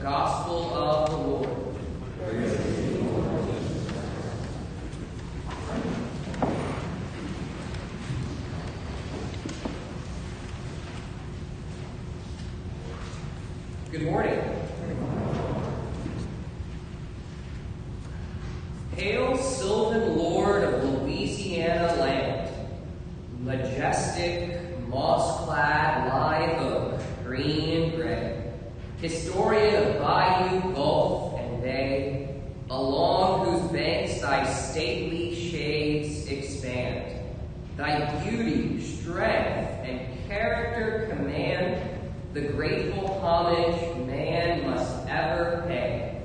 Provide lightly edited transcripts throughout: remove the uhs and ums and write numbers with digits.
Gospel of the Lord. Good morning. Hail, sylvan lord of Louisiana land, majestic, moss-clad live oak, green and gray, historian of bayou, gulf, and bay, along whose banks thy stately shades expand. Thy beauty, strength, and character command the grateful homage man must ever pay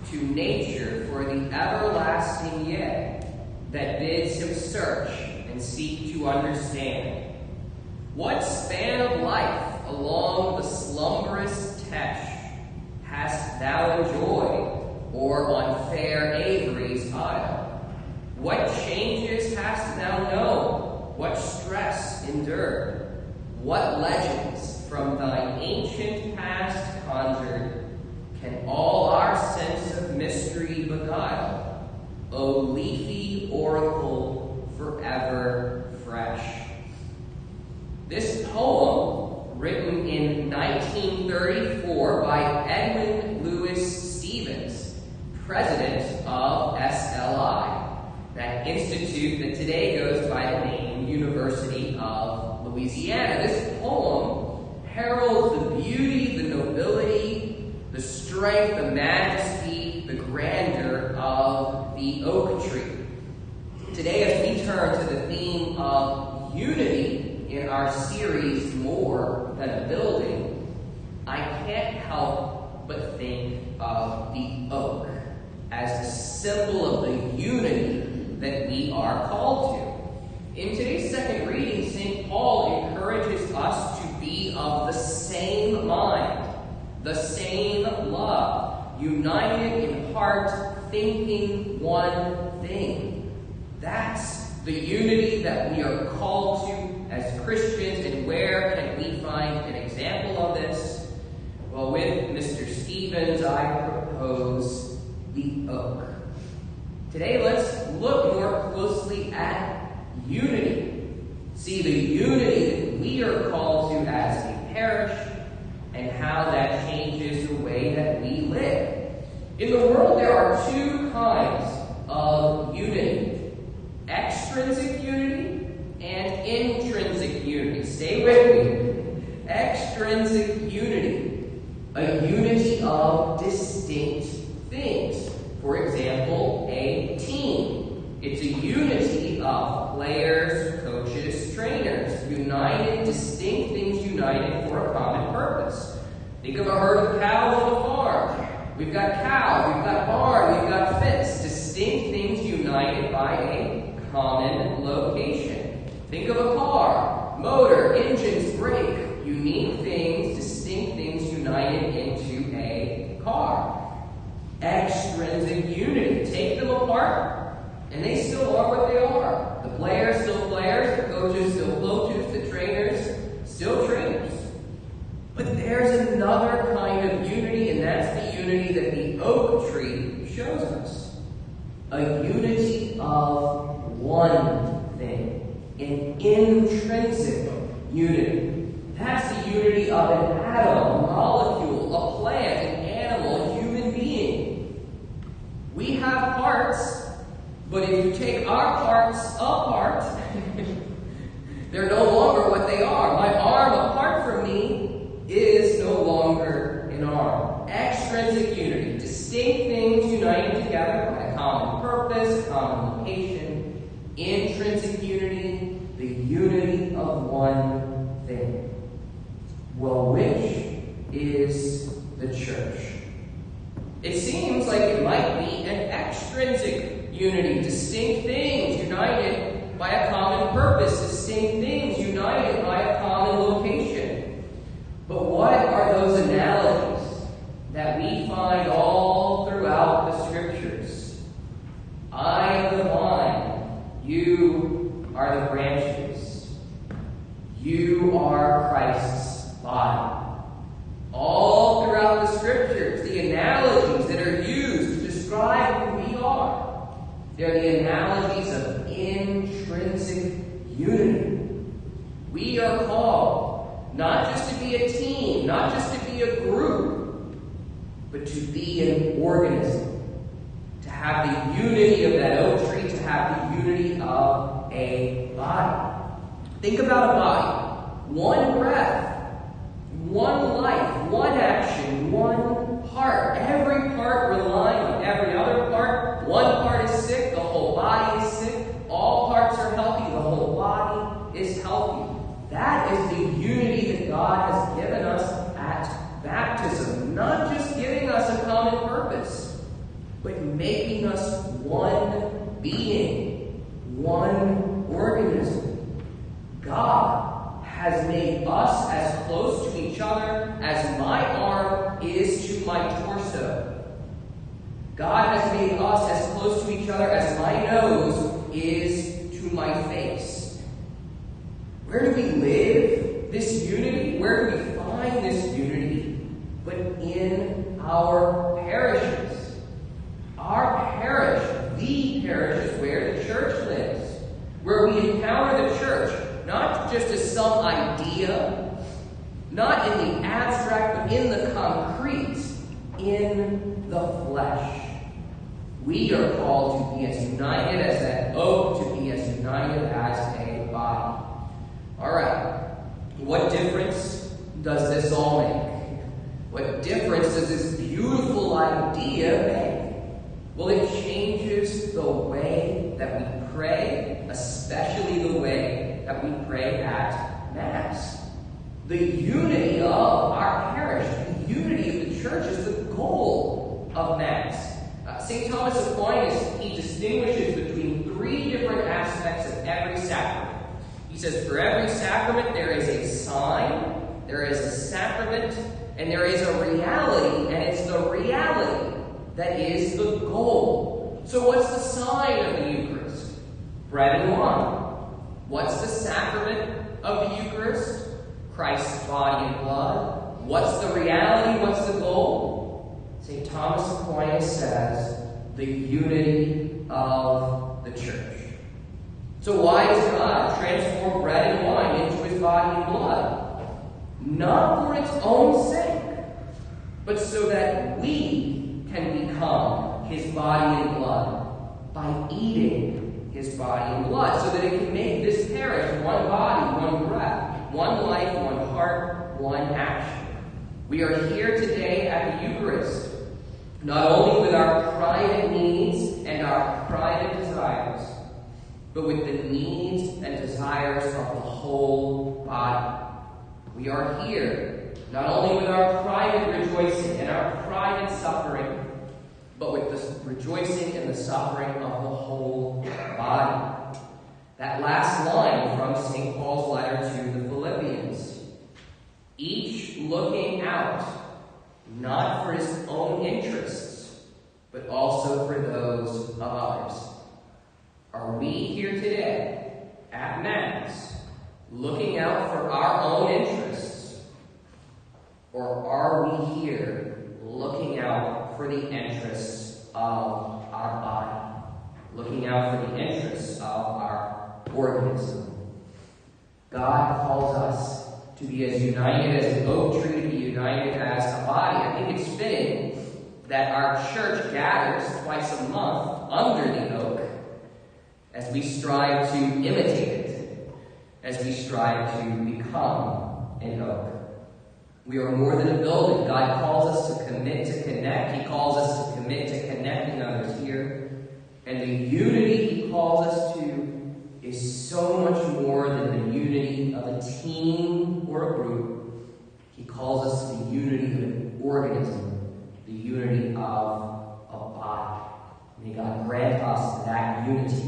to nature for the everlasting yea that bids him search and seek to understand. What span of life along the slumberous Teche hast thou enjoyed, or on fair Avery's isle? What changes hast thou known? What stress endured? What legends from thine ancient past conjured can all our sense of mystery beguile? O leafy oracle forever fresh. This poem, written in 1934 by Edwin Louis Stevens, president of SLI, that institute that today goes by the name University of Louisiana. This poem heralds the beauty, the nobility, the strength, the majesty, the grandeur of the oak tree. Today, as we turn to the theme of unity in our series, More Than a Building, I can't help but think of the oak as the symbol of the unity that we are called to. In today's second reading, St. Paul encourages us to be of the same mind, the same love, united in heart, thinking one thing. That's the unity that we are called to as Christians, and where can we find an example of this? Well, with Mr. Stevens, I propose the oak. Today, let's look more closely at unity. See the unity that we are called to as a parish and how that changes the way that we live. In the world, there are two kinds of unity: extrinsic unity and intrinsic unity. Stay with me. Extrinsic unity, a unity of distinct things. For example, a team. It's a unity of players, coaches, trainers, united, distinct things united for a common purpose. Think of a herd of cows on a farm. We've got cow, we've got barn, we've got fence, distinct things united by a common location. Think of a car, motor, engines, brake, unique things, distinct things united into a car. Extrinsic unity. Take them apart, and they still are what they are. The players still players, the coaches still coaches, the trainers still trainers. But there's another kind of unity, and that's the unity that the oak tree shows us. A unity of one thing, an intrinsic unity. That's the unity of an atom, a molecule, a plant, an animal, a human being. We have parts, but if you take our parts apart, they're no longer what they are. My arm, apart from me, is no longer an arm. Extrinsic unity, distinct things united together by a common purpose, a common location. Intrinsic unity, the unity of one thing. Well, which is the church? It seems like it might be an extrinsic unity, distinct things united by a common purpose, distinct things united by a common location. But what are those analogies that we find all throughout the scriptures? I am the vine, you are the branches. You are Christ's body. All throughout the scriptures, the analogies that are used to describe who we are. They're the analogies of intrinsic unity. We are called not just to be a team, not just to be a group, but to be an organism. To have the unity of that oak tree, to have the unity of a body. Think about a body. One breath, one life, one action, one part. Every part relying on every other part. One part is sick, the whole body is sick. All parts are healthy, the whole body is healthy. That is the unity that God has given us at baptism. Not just giving us a common purpose, but making us one being, one organism. God has made us as close to each other as my arm is to my torso. God has made us as close to each other as my nose is to my face. Where do we live this unity? Where do we find this unity? But in our parishes. Our parish, the parish, is where the church lives. Where we encounter the church, not just as some idea, not in the abstract, but in the concrete, in the flesh. We are called to be as united as that oak, to be as united as a body. All right, what difference does this all make? What difference does this beautiful idea make? Well, it changes the way that we pray, especially the way that we pray at Mass. The unity of our parish, the unity of the church is the goal of Mass. St. Thomas Aquinas, he distinguishes between three different aspects of every sacrament. He says, for every sacrament there is a sign, there is a sacrament, and there is a reality, and it's the reality that is the goal. So what's the sign of the Eucharist? Bread and wine. What's the sacrament of the Eucharist? Christ's body and blood. What's the reality? What's the goal? St. Thomas Aquinas says, the unity of the church. So why does God transform bread and wine into his body and blood? Not for its own sake, but so that we can become his body and blood by eating his body and blood, so that it can make this parish one body, one breath, one life, one heart, one action. We are here today at the Eucharist, not only with our private needs and our private desires, but with the needs and desires of the whole body. We are here not only with our private rejoicing and our private suffering, but with the rejoicing and the suffering of the whole body. That last line from St. Paul's letter to the Philippians, each looking out, not for his own interests, but also for those of others. Are we here today at Mass looking out for our own interests? Or are we here looking out for the interests of our body? Looking out for the interests of our organism? God calls us to be as united as an oak tree, to be united as a body. I think it's fitting that our church gathers twice a month under the oak as we strive to imitate it, as we strive to become an oak. We are more than a building. God calls us to commit to connect. He calls us to commit to connecting others here. And the unity he calls us to is so much more than the unity of a team or a group. He calls us to the unity of an organism, the unity of a body. May God grant us that unity